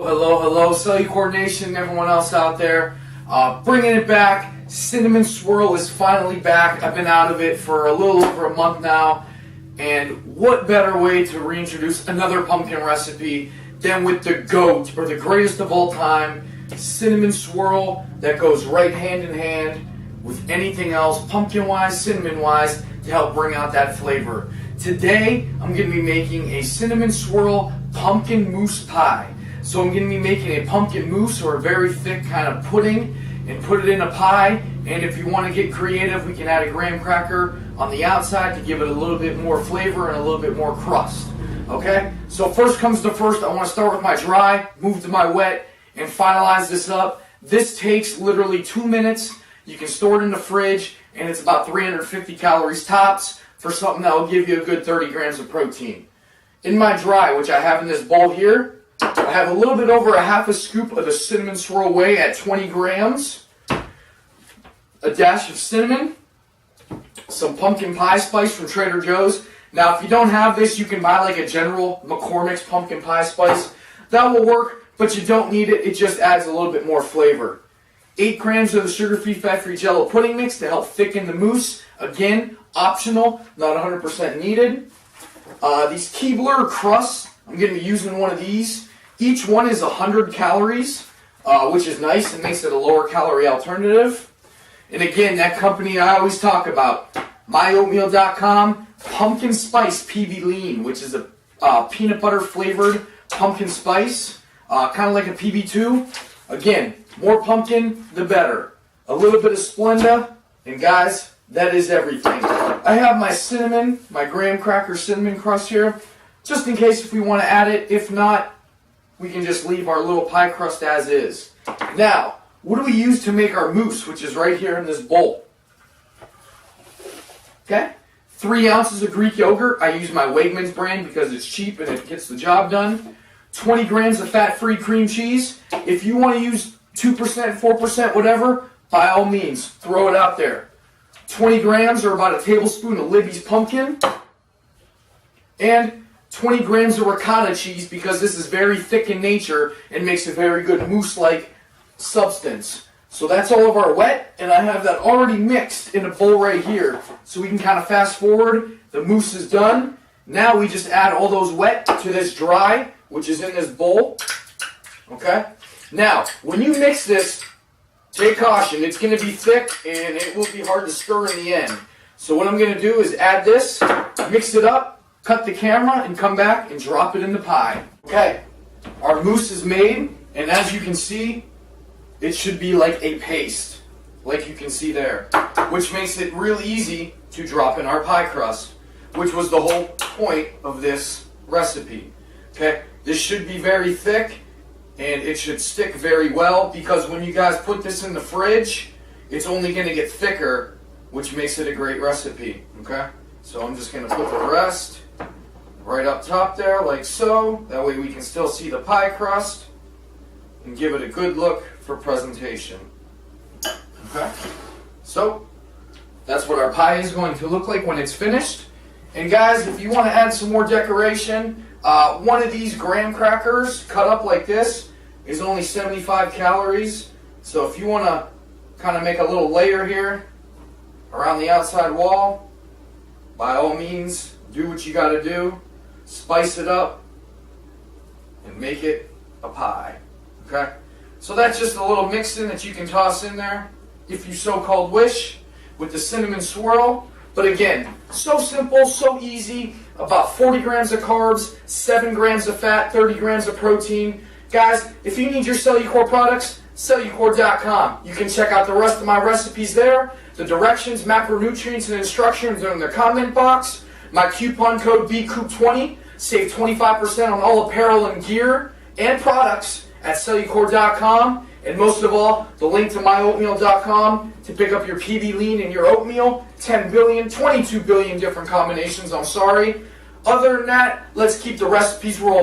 Hello, Cellucor Nation and everyone else out there. Bringing it back. Cinnamon Swirl is finally back. I've been out of it for a little over a month now. And what better way to reintroduce another pumpkin recipe than with the GOAT, or the greatest of all time, Cinnamon Swirl, that goes right hand in hand with anything else, pumpkin-wise, cinnamon-wise, to help bring out that flavor. Today, I'm going to be making a Cinnamon Swirl pumpkin mousse pie. So I'm going to be making a pumpkin mousse, or a very thick kind of pudding, and put it in a pie. And if you want to get creative, we can add a graham cracker on the outside to give it a little bit more flavor and a little bit more crust. Okay? So first comes to first, I want to start with my dry, move to my wet, and finalize this up. This takes literally 2 minutes. You can store it in the fridge, and it's about 350 calories tops for something that will give you a good 30 grams of protein. In my dry, which I have in this bowl here, I have a little bit over a half a scoop of the Cinnamon Swirl Whey at 20 grams, a dash of cinnamon, some pumpkin pie spice from Trader Joe's. Now, if you don't have this, you can buy like a General McCormick's pumpkin pie spice. That will work, but you don't need it. It just adds a little bit more flavor. 8 grams of the sugar-free, fat-free Jello pudding mix to help thicken the mousse. Again, optional, not 100% needed. These Keebler crusts, I'm going to be using one of these. Each one is 100 calories, which is nice. It makes it a lower calorie alternative. And again, that company I always talk about, myoatmeal.com, pumpkin spice PB lean, which is a peanut butter flavored pumpkin spice, kind of like a PB2. Again, more pumpkin, the better. A little bit of Splenda, and guys, that is everything. I have my cinnamon, my graham cracker cinnamon crust here, just in case if we want to add it. If not, we can just leave our little pie crust as is. Now, what do we use to make our mousse, which is right here in this bowl? Okay, 3 ounces of Greek yogurt. I use my Wegmans brand because it's cheap and it gets the job done. 20 grams of fat-free cream cheese. If you want to use 2%, 4%, whatever, by all means, throw it out there. 20 grams, or about a tablespoon of Libby's pumpkin. And 20 grams of ricotta cheese, because this is very thick in nature and makes a very good mousse-like substance. So that's all of our wet, and I have that already mixed in a bowl right here. So we can kind of fast forward. The mousse is done. Now we just add all those wet to this dry, which is in this bowl. Okay? Now, when you mix this, take caution. It's going to be thick, and it will be hard to stir in the end. So what I'm going to do is add this, mix it up, cut the camera, and come back and drop it in the pie. Okay, our mousse is made, and as you can see, it should be like a paste, like you can see there, which makes it real easy to drop in our pie crust, which was the whole point of this recipe. Okay, this should be very thick, and it should stick very well, because when you guys put this in the fridge, it's only going to get thicker, which makes it a great recipe. Okay, so I'm just going to put the rest right up top there, like so. That way we can still see the pie crust and give it a good look for presentation. Okay, so that's what our pie is going to look like when it's finished. And guys, if you want to add some more decoration, one of these graham crackers cut up like this is only 75 calories. So if you want to kind of make a little layer here around the outside wall, by all means, do what you got to do. Spice it up and make it a pie. Okay? So that's just a little mix-in that you can toss in there, if you so-called wish, with the cinnamon swirl. But again, so simple, so easy. About 40 grams of carbs, 7 grams of fat, 30 grams of protein. Guys, if you need your Cellucor products, Cellucor.com. You can check out the rest of my recipes there. The directions, macronutrients, and instructions are in the comment box. My coupon code Bkupniewski, save 25% on all apparel and gear and products at Cellucor.com. And most of all, the link to myoatmeal.com to pick up your PB lean and your oatmeal. 10 billion, 22 billion different combinations, I'm sorry. Other than that, let's keep the recipes rolling.